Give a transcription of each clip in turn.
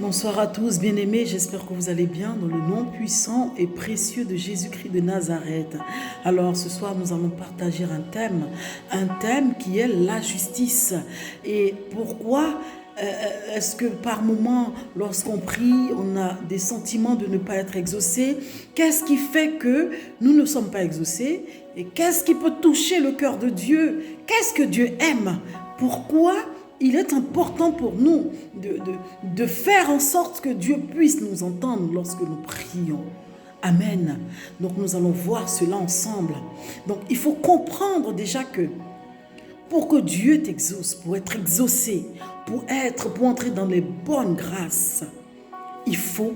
Bonsoir à tous, bien-aimés, j'espère que vous allez bien dans le nom puissant et précieux de Jésus-Christ de Nazareth. Alors ce soir, nous allons partager un thème qui est la justice. Et pourquoi est-ce que par moment, lorsqu'on prie, on a des sentiments de ne pas être exaucés? Qu'est-ce qui fait que nous ne sommes pas exaucés? Et qu'est-ce qui peut toucher le cœur de Dieu? Qu'est-ce que Dieu aime? Pourquoi il est important pour nous de faire en sorte que Dieu puisse nous entendre lorsque nous prions? Amen. Donc nous allons voir cela ensemble. Donc il faut comprendre déjà que pour que Dieu t'exauce, pour être exaucé, pour entrer dans les bonnes grâces, il faut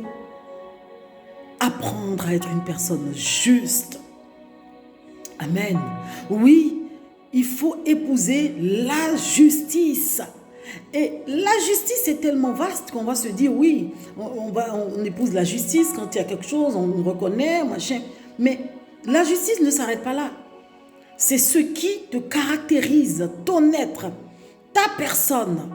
apprendre à être une personne juste. Amen. Oui, il faut épouser la justice. Et la justice est tellement vaste qu'on va se dire, oui, on épouse la justice quand il y a quelque chose, on reconnaît, machin. Mais la justice ne s'arrête pas là. C'est ce qui te caractérise, ton être, ta personne.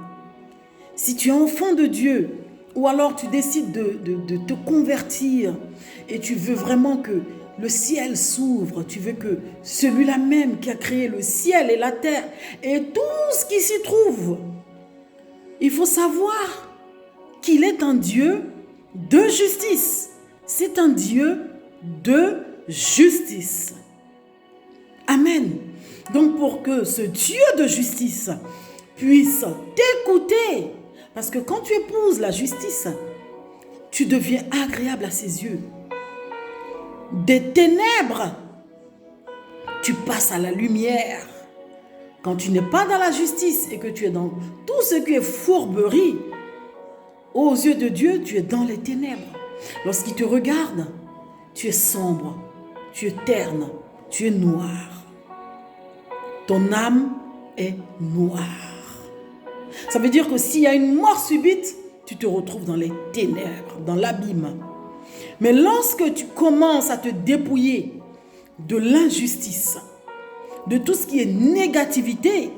Si tu es enfant de Dieu, ou alors tu décides de te convertir et tu veux vraiment que le ciel s'ouvre, tu veux que celui-là même qui a créé le ciel et la terre et tout ce qui s'y trouve, il faut savoir qu'il est un Dieu de justice. C'est un Dieu de justice. Amen. Donc pour que ce Dieu de justice puisse t'écouter, parce que quand tu épouses la justice, tu deviens agréable à ses yeux. Des ténèbres, tu passes à la lumière. Quand tu n'es pas dans la justice et que tu es dans tout ce qui est fourberie, aux yeux de Dieu, tu es dans les ténèbres. Lorsqu'il te regarde, tu es sombre, tu es terne, tu es noir. Ton âme est noire. Ça veut dire que s'il y a une mort subite, tu te retrouves dans les ténèbres, dans l'abîme. Mais lorsque tu commences à te dépouiller de l'injustice, de tout ce qui est négativité,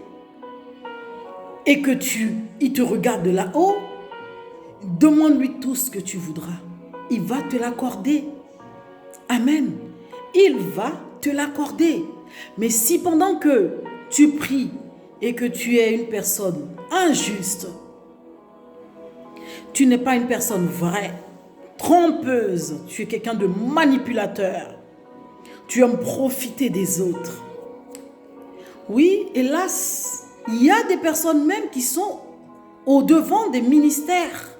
et que il te regarde de là-haut, demande-lui tout ce que tu voudras. Il va te l'accorder. Amen. Il va te l'accorder. Mais si pendant que tu pries et que tu es une personne injuste, tu n'es pas une personne vraie, trompeuse, tu es quelqu'un de manipulateur, tu aimes profiter des autres. Oui, hélas, il y a des personnes même qui sont au devant des ministères,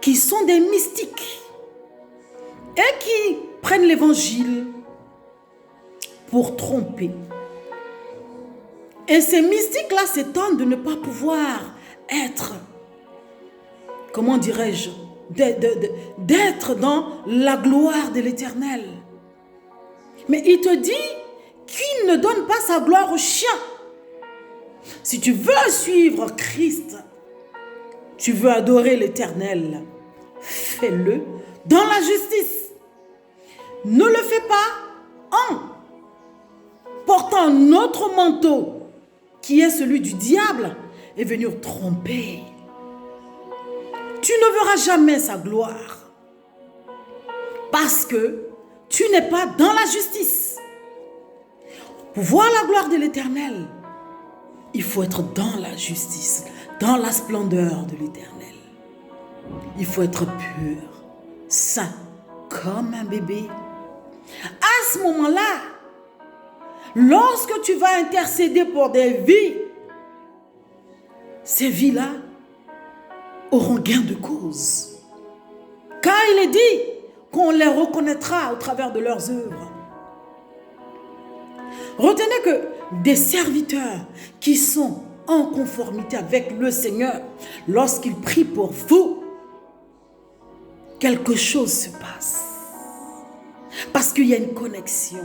qui sont des mystiques et qui prennent l'évangile pour tromper. Et ces mystiques-là s'étonnent de ne pas pouvoir être, comment dirais-je, d'être dans la gloire de l'Éternel. Mais il te dit qu'il ne donne pas sa gloire aux chiens. Si tu veux suivre Christ, tu veux adorer l'Éternel, fais-le dans la justice. Ne le fais pas en portant un autre manteau qui est celui du diable et venir tromper. Tu ne verras jamais sa gloire parce que tu n'es pas dans la justice. Pour voir la gloire de l'Éternel, il faut être dans la justice, dans la splendeur de l'Éternel. Il faut être pur, saint, comme un bébé. À ce moment-là, lorsque tu vas intercéder pour des vies, ces vies-là auront gain de cause. Car il est dit qu'on les reconnaîtra au travers de leurs œuvres. Retenez que des serviteurs qui sont en conformité avec le Seigneur, lorsqu'ils prient pour vous, quelque chose se passe. Parce qu'il y a une connexion.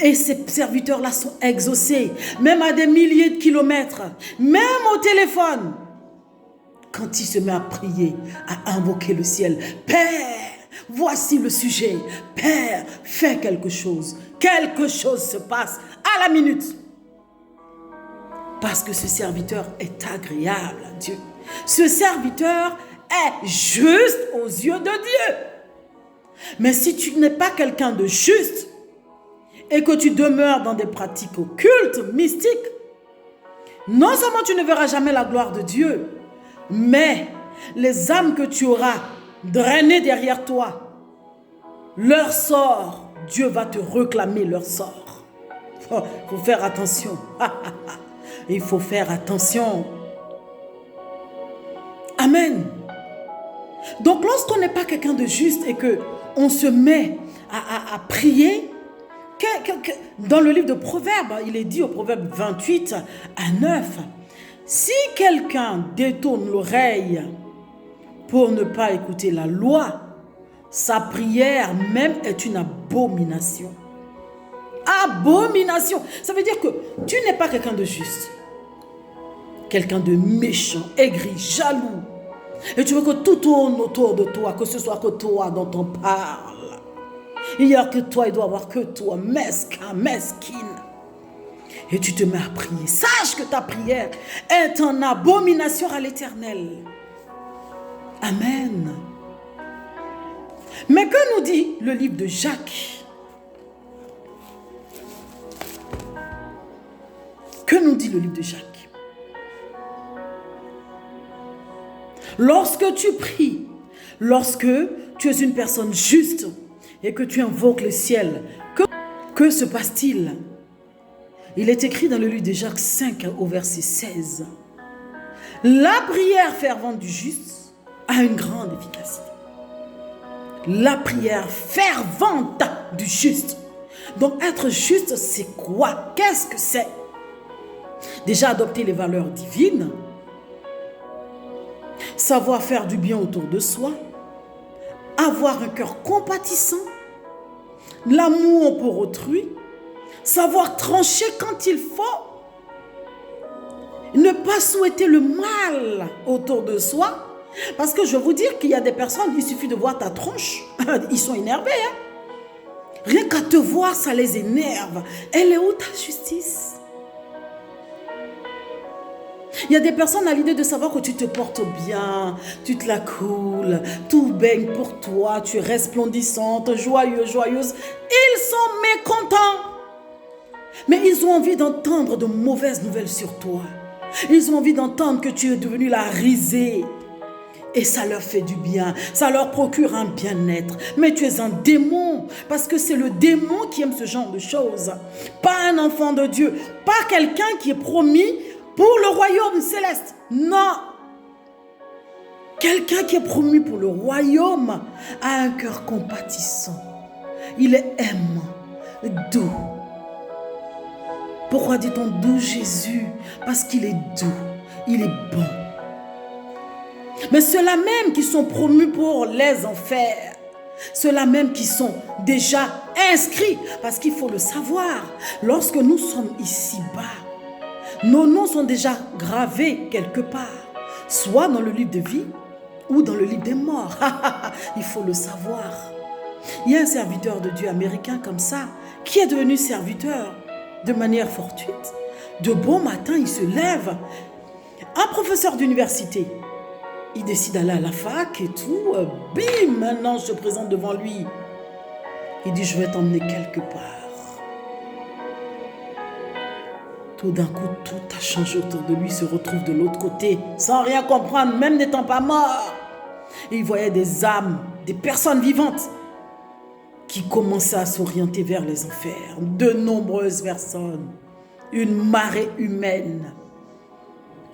Et ces serviteurs-là sont exaucés, même à des milliers de kilomètres, même au téléphone. Quand il se met à prier, à invoquer le ciel, Père, voici le sujet. Père, fais quelque chose. Quelque chose se passe à la minute. Parce que ce serviteur est agréable à Dieu. Ce serviteur est juste aux yeux de Dieu. Mais si tu n'es pas quelqu'un de juste et que tu demeures dans des pratiques occultes, mystiques, non seulement tu ne verras jamais la gloire de Dieu, mais les âmes que tu auras drainées derrière toi, leur sort, Dieu va te réclamer leur sort. Il faut faire attention. Il faut faire attention. Amen. Donc lorsqu'on n'est pas quelqu'un de juste et qu'on se met à prier, dans le livre de Proverbes, il est dit au Proverbe 28 à 9, si quelqu'un détourne l'oreille pour ne pas écouter la loi, sa prière même est une abomination. Abomination. Ça veut dire que tu n'es pas quelqu'un de juste. Quelqu'un de méchant, aigri, jaloux. Et tu veux que tout tourne autour de toi, que ce soit que toi dont on parle. Il n'y a que toi, il doit y avoir que toi, mesquin, mesquine. Et tu te mets à prier. Sache que ta prière est en abomination à l'Éternel. Amen. Mais que nous dit le livre de Jacques? Que nous dit le livre de Jacques? Lorsque tu pries, lorsque tu es une personne juste et que tu invoques le ciel, que se passe-t-il? Il est écrit dans le livre de Jacques 5 au verset 16. La prière fervente du juste a une grande efficacité. La prière fervente du juste. Donc être juste, c'est quoi? Qu'est-ce que c'est? Déjà adopter les valeurs divines, savoir faire du bien autour de soi, avoir un cœur compatissant, l'amour pour autrui, savoir trancher quand il faut, ne pas souhaiter le mal autour de soi. Parce que je veux vous dire qu'il y a des personnes, il suffit de voir ta tronche, ils sont énervés. Rien qu'à te voir, ça les énerve. Elle est où ta justice? Il y a des personnes à l'idée de savoir que tu te portes bien, tu te la coules, tout baigne pour toi, tu es resplendissante, joyeuse. Ils sont mécontents. Mais ils ont envie d'entendre de mauvaises nouvelles sur toi. Ils ont envie d'entendre que tu es devenue la risée. Et ça leur fait du bien, ça leur procure un bien-être. Mais tu es un démon, parce que c'est le démon qui aime ce genre de choses. Pas un enfant de Dieu, pas quelqu'un qui est promis pour le royaume céleste. Non. Quelqu'un qui est promu pour le royaume a un cœur compatissant. Il est aimant, doux. Pourquoi dit-on doux Jésus? Parce qu'il est doux, il est bon. Mais ceux-là même qui sont promus pour les enfers, ceux-là même qui sont déjà inscrits, parce qu'il faut le savoir, lorsque nous sommes ici-bas, nos noms sont déjà gravés quelque part, soit dans le livre de vie ou dans le livre des morts. Il faut le savoir. Il y a un serviteur de Dieu américain comme ça, qui est devenu serviteur de manière fortuite. De bon matin, il se lève. Un professeur d'université, il décide d'aller à la fac et tout. Bim, maintenant je se présente devant lui. Il dit, je vais t'emmener quelque part. Tout d'un coup, tout a changé autour de lui, il se retrouve de l'autre côté, sans rien comprendre, même n'étant pas mort. Et il voyait des âmes, des personnes vivantes qui commençaient à s'orienter vers les enfers. De nombreuses personnes, une marée humaine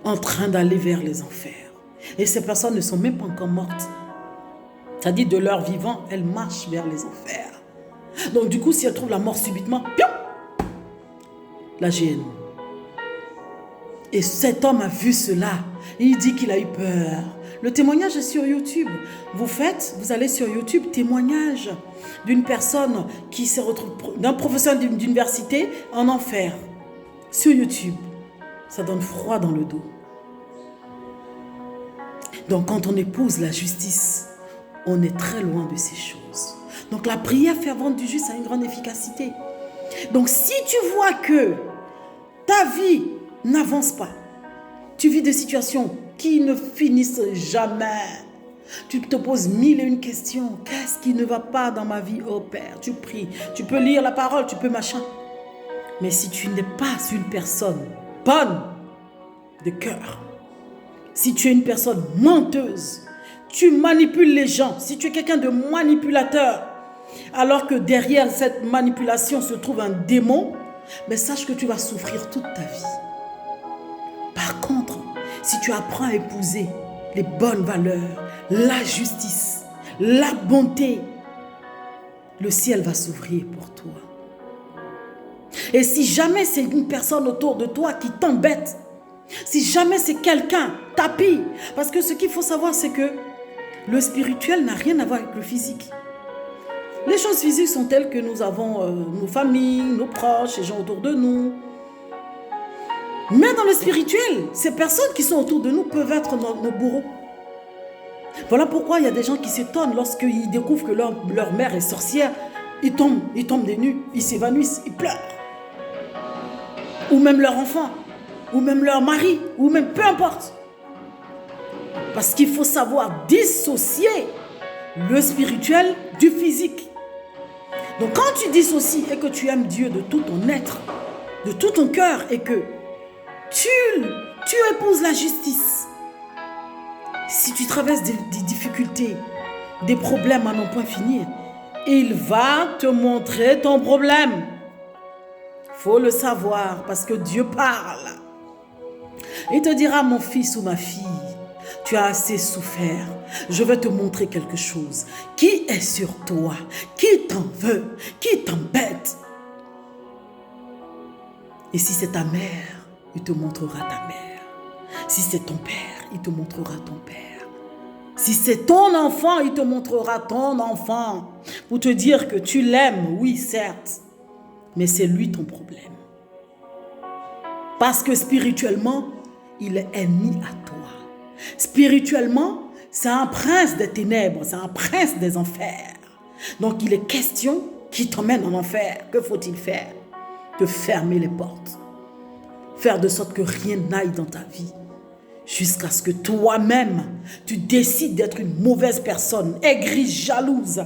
en train d'aller vers les enfers. Et ces personnes ne sont même pas encore mortes. C'est-à-dire de leur vivant, elles marchent vers les enfers. Donc du coup, si elles trouvent la mort subitement, piou, la gêne. Et cet homme a vu cela. Il dit qu'il a eu peur. Le témoignage est sur YouTube. Vous allez sur YouTube, témoignage d'une personne qui s'est retrouvée, d'un professeur d'université en enfer. Sur YouTube. Ça donne froid dans le dos. Donc quand on épouse la justice, on est très loin de ces choses. Donc la prière fervente du juste a une grande efficacité. Donc si tu vois que ta vie n'avance pas, tu vis des situations qui ne finissent jamais, Tu te poses 1001 questions. Qu'est-ce qui ne va pas dans ma vie, oh Père? Tu pries, tu peux lire la parole, tu peux machin. Mais si tu n'es pas une personne bonne de cœur, si tu es une personne menteuse, tu manipules les gens, si tu es quelqu'un de manipulateur, alors que derrière cette manipulation se trouve un démon, mais sache que tu vas souffrir toute ta vie. Par contre, si tu apprends à épouser les bonnes valeurs, la justice, la bonté, le ciel va s'ouvrir pour toi. Et si jamais c'est une personne autour de toi qui t'embête, si jamais c'est quelqu'un, tapis, parce que ce qu'il faut savoir, c'est que le spirituel n'a rien à voir avec le physique. Les choses physiques sont telles que nous avons nos familles, nos proches, les gens autour de nous. Mais dans le spirituel, ces personnes qui sont autour de nous peuvent être nos bourreaux. Voilà pourquoi il y a des gens qui s'étonnent lorsqu'ils découvrent que leur mère est sorcière. Ils tombent des nues, ils s'évanouissent, ils pleurent. Ou même leur enfant, ou même leur mari, ou même peu importe. Parce qu'il faut savoir dissocier le spirituel du physique. Donc quand tu dissocies et que tu aimes Dieu de tout ton être, de tout ton cœur, et que tu épouses la justice, si tu traverses des difficultés, des problèmes à n'en point finir, il va te montrer ton problème. Il faut le savoir parce que Dieu parle. Il te dira, mon fils ou ma fille, tu as assez souffert. Je vais te montrer quelque chose. Qui est sur toi? Qui t'en veut? Qui t'embête? Et si c'est ta mère, il te montrera ta mère. Si c'est ton père, il te montrera ton père. Si c'est ton enfant, il te montrera ton enfant. Pour te dire que tu l'aimes, oui, certes. Mais c'est lui ton problème. Parce que spirituellement, il est ennemi à toi. Spirituellement, c'est un prince des ténèbres, c'est un prince des enfers. Donc il est question qu'il t'emmène en enfer. Que faut-il faire? Te fermer les portes. Faire de sorte que rien n'aille dans ta vie. Jusqu'à ce que toi-même, tu décides d'être une mauvaise personne, aigrie, jalouse.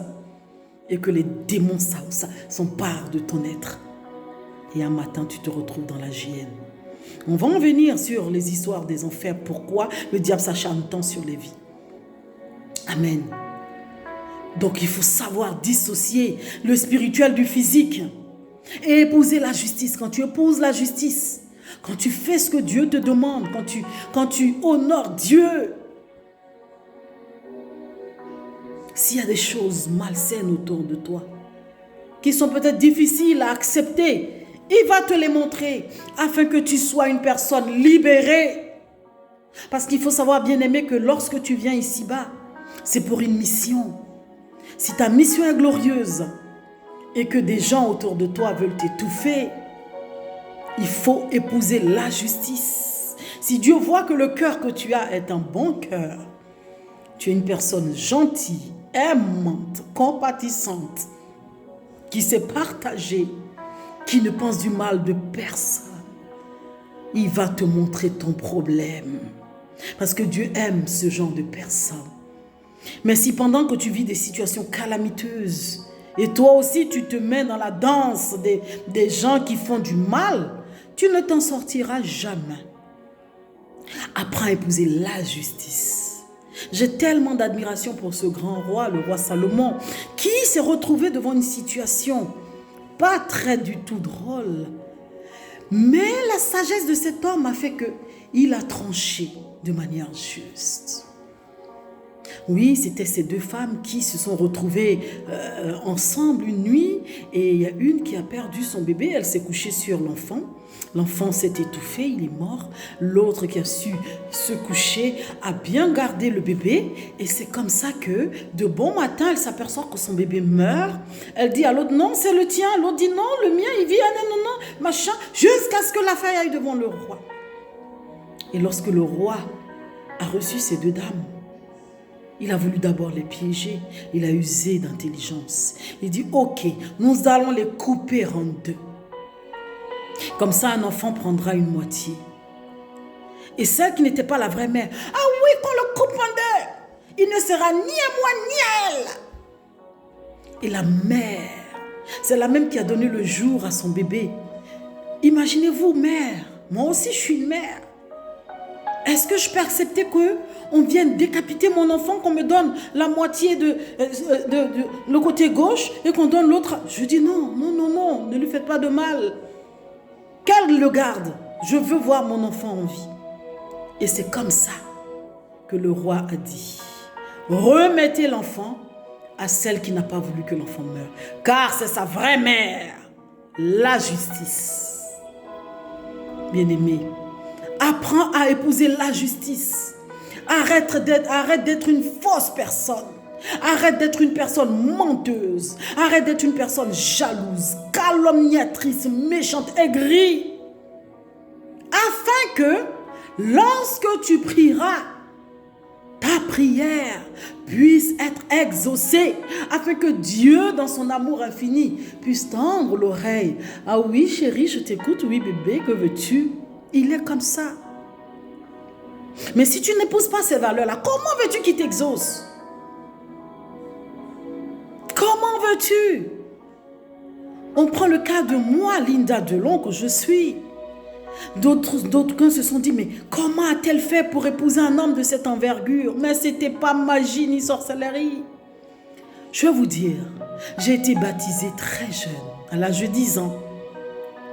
Et que les démons s'emparent de ton être. Et un matin, tu te retrouves dans la géhenne. On va en venir sur les histoires des enfers. Pourquoi le diable s'acharne tant sur les vies. Amen. Donc il faut savoir dissocier le spirituel du physique. Et épouser la justice. Quand tu épouses la justice, quand tu fais ce que Dieu te demande, quand tu honores Dieu, s'il y a des choses malsaines autour de toi, qui sont peut-être difficiles à accepter, il va te les montrer afin que tu sois une personne libérée. Parce qu'il faut savoir, bien aimé, que lorsque tu viens ici-bas, c'est pour une mission. Si ta mission est glorieuse et que des gens autour de toi veulent t'étouffer, il faut épouser la justice. Si Dieu voit que le cœur que tu as est un bon cœur, tu es une personne gentille, aimante, compatissante, qui sait partager, qui ne pense du mal de personne, il va te montrer ton problème. Parce que Dieu aime ce genre de personnes. Mais si pendant que tu vis des situations calamiteuses, et toi aussi tu te mets dans la danse des gens qui font du mal, tu ne t'en sortiras jamais. Apprends à épouser la justice. J'ai tellement d'admiration pour ce grand roi, le roi Salomon, qui s'est retrouvé devant une situation pas très du tout drôle. Mais la sagesse de cet homme a fait qu'il a tranché de manière juste. Oui, c'était ces deux femmes qui se sont retrouvées ensemble une nuit, et il y a une qui a perdu son bébé, elle s'est couchée sur l'enfant. L'enfant s'est étouffé, il est mort. L'autre qui a su se coucher a bien gardé le bébé, et c'est comme ça que de bon matin, elle s'aperçoit que son bébé meurt. Elle dit à l'autre, non, c'est le tien. L'autre dit, non, le mien, il vit, non, machin, jusqu'à ce que l'affaire aille devant le roi. Et lorsque le roi a reçu ces deux dames, il a voulu d'abord les piéger. Il a usé d'intelligence. Il dit, ok, nous allons les couper en deux. Comme ça, un enfant prendra une moitié. Et celle qui n'était pas la vraie mère, ah oui, qu'on le coupe en deux. Il ne sera ni à moi ni à elle. Et la mère, c'est la même qui a donné le jour à son bébé. Imaginez-vous, mère, moi aussi je suis une mère. Est-ce que je peux accepter qu'on vienne décapiter mon enfant, qu'on me donne la moitié de le côté gauche et qu'on donne l'autre? Je dis non, non, non, non, ne lui faites pas de mal. Qu'elle le garde. Je veux voir mon enfant en vie. Et c'est comme ça que le roi a dit, remettez l'enfant à celle qui n'a pas voulu que l'enfant meure. Car c'est sa vraie mère, la justice. Bien-aimé, apprends à épouser la justice. Arrête d'être une fausse personne. Arrête d'être une personne menteuse. Arrête d'être une personne jalouse, calomniatrice, méchante, aigrie. Afin que, lorsque tu prieras, ta prière puisse être exaucée, afin que Dieu, dans son amour infini, puisse tendre l'oreille. Ah oui, chérie, je t'écoute. Oui, bébé, que veux-tu? Il est comme ça. Mais si tu n'épouses pas ces valeurs-là, comment veux-tu qu'il t'exauce? Comment veux-tu? On prend le cas de moi, Linda Delon, que je suis. D'autres se sont dit, mais comment a-t-elle fait pour épouser un homme de cette envergure? Mais ce n'était pas magie ni sorcellerie. Je vais vous dire, j'ai été baptisée très jeune, à l'âge de 10 ans.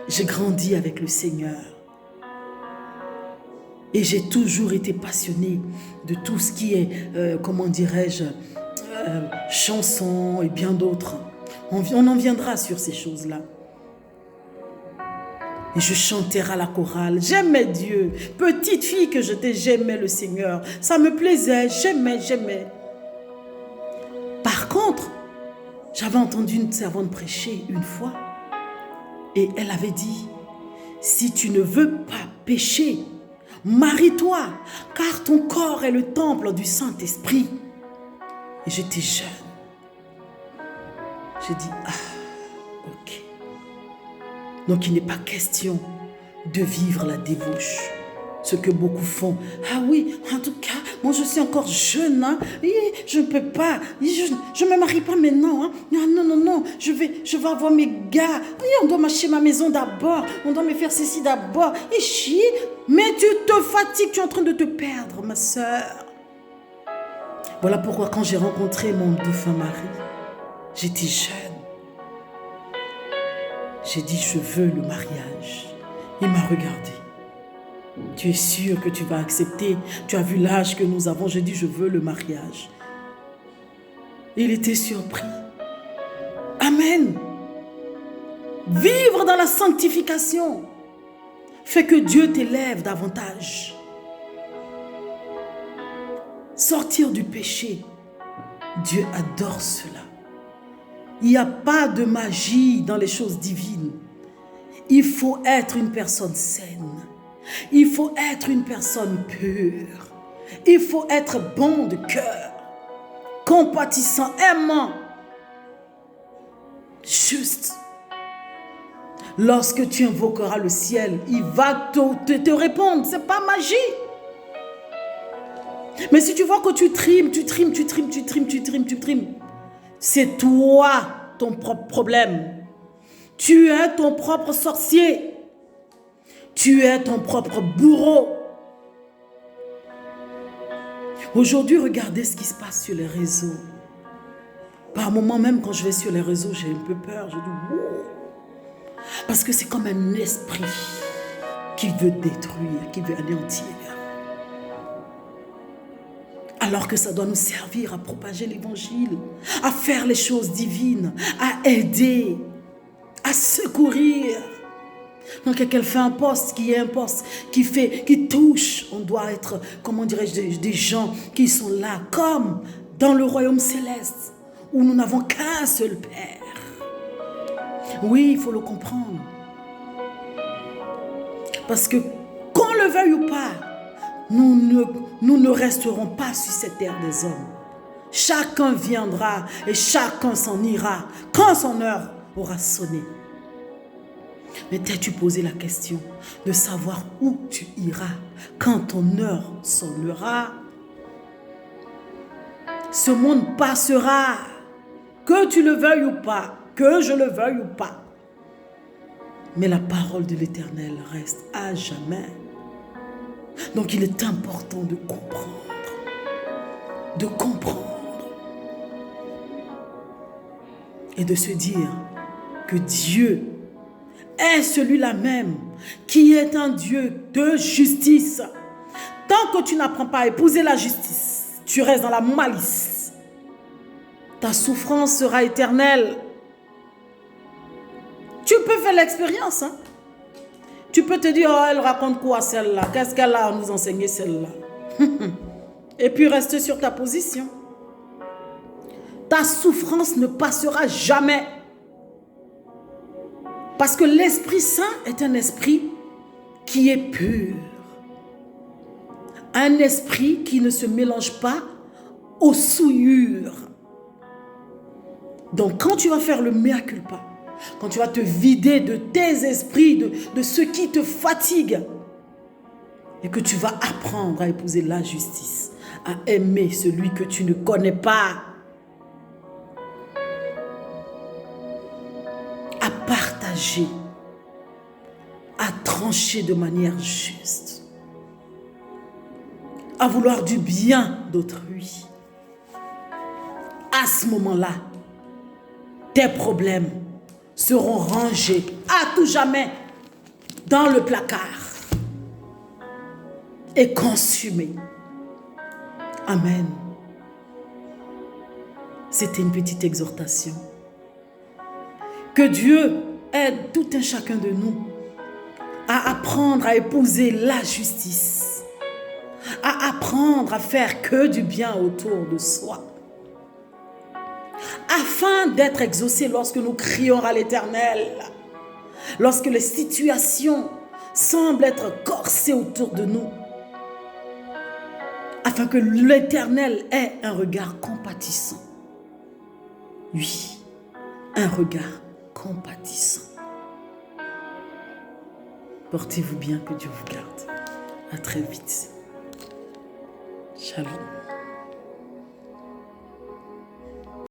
J'ai grandi avec le Seigneur. Et j'ai toujours été passionnée de tout ce qui est, comment dirais-je, chansons et bien d'autres. On en viendra sur ces choses-là. Et je chantais à la chorale. J'aimais Dieu. Petite fille que j'étais, j'aimais le Seigneur. Ça me plaisait, j'aimais. Par contre, j'avais entendu une servante prêcher une fois. Et elle avait dit, si tu ne veux pas pécher, marie-toi, car ton corps est le temple du Saint-Esprit. Et j'étais jeune. J'ai dit, ok. Donc il n'est pas question de vivre la débauche. Ce que beaucoup font. Ah oui, en tout cas, moi je suis encore jeune. Hein, et je ne peux pas. Je ne me marie pas maintenant. Hein, non. Je vais avoir mes gars. Et on doit m'acheter ma maison d'abord. On doit me faire ceci d'abord. Et chier. Mais tu te fatigues. Tu es en train de te perdre, ma soeur. Voilà pourquoi quand j'ai rencontré mon défunt mari, j'étais jeune. J'ai dit, je veux le mariage. Il m'a regardé. Tu es sûr que tu vas accepter? Tu as vu l'âge que nous avons? J'ai dit, je veux le mariage. Il était surpris. Amen. Vivre dans la sanctification fait que Dieu t'élève davantage. Sortir du péché, Dieu adore cela. Il n'y a pas de magie dans les choses divines. Il faut être une personne saine. Il faut être une personne pure. Il faut être bon de cœur, compatissant, aimant, juste. Lorsque tu invoqueras le ciel, il va te répondre. Ce n'est pas magie. Mais si tu vois que tu trimes, c'est toi ton propre problème. Tu es ton propre sorcier. Tu es ton propre bourreau. Aujourd'hui, regardez ce qui se passe sur les réseaux. Par moments, même quand je vais sur les réseaux, j'ai un peu peur. Je dis, wow. Parce que c'est comme un esprit qui veut détruire, qui veut anéantir. Alors que ça doit nous servir à propager l'évangile, à faire les choses divines, à aider, à secourir. Donc quelqu'un fait un poste, qui est un poste qui touche, on doit être, comment dirais-je, des gens qui sont là, comme dans le royaume céleste, où nous n'avons qu'un seul Père. Oui, il faut le comprendre. Parce que qu'on le veuille ou pas, nous ne resterons pas sur cette terre des hommes. Chacun viendra et chacun s'en ira quand son heure aura sonné. Mais t'es-tu posé la question de savoir où tu iras quand ton heure sonnera? Ce monde passera, que tu le veuilles ou pas, que je le veuille ou pas. Mais la parole de l'Éternel reste à jamais. Donc il est important de comprendre. De comprendre. Et de se dire que Dieu est celui-là même qui est un Dieu de justice. Tant que tu n'apprends pas à épouser la justice, tu restes dans la malice. Ta souffrance sera éternelle. Tu peux faire l'expérience. Hein? Tu peux te dire, oh, elle raconte quoi celle-là? Qu'est-ce qu'elle a à nous enseigner celle-là? Et puis reste sur ta position. Ta souffrance ne passera jamais. Parce que l'Esprit Saint est un esprit qui est pur. Un esprit qui ne se mélange pas aux souillures. Donc quand tu vas faire le mea culpa, quand tu vas te vider de tes esprits, de ce qui te fatigue, et que tu vas apprendre à épouser la justice, à aimer celui que tu ne connais pas, à partager, à trancher de manière juste, à vouloir du bien d'autrui. À ce moment-là, tes problèmes seront rangés à tout jamais dans le placard et consumés. Amen. C'était une petite exhortation. Que Dieu aide tout un chacun de nous à apprendre à épouser la justice, à apprendre à faire que du bien autour de soi, afin d'être exaucés lorsque nous crions à l'Éternel, lorsque les situations semblent être corsées autour de nous, afin que l'Éternel ait un regard compatissant. Oui, un regard compatissant. Portez-vous bien, que Dieu vous garde. À très vite. Shalom.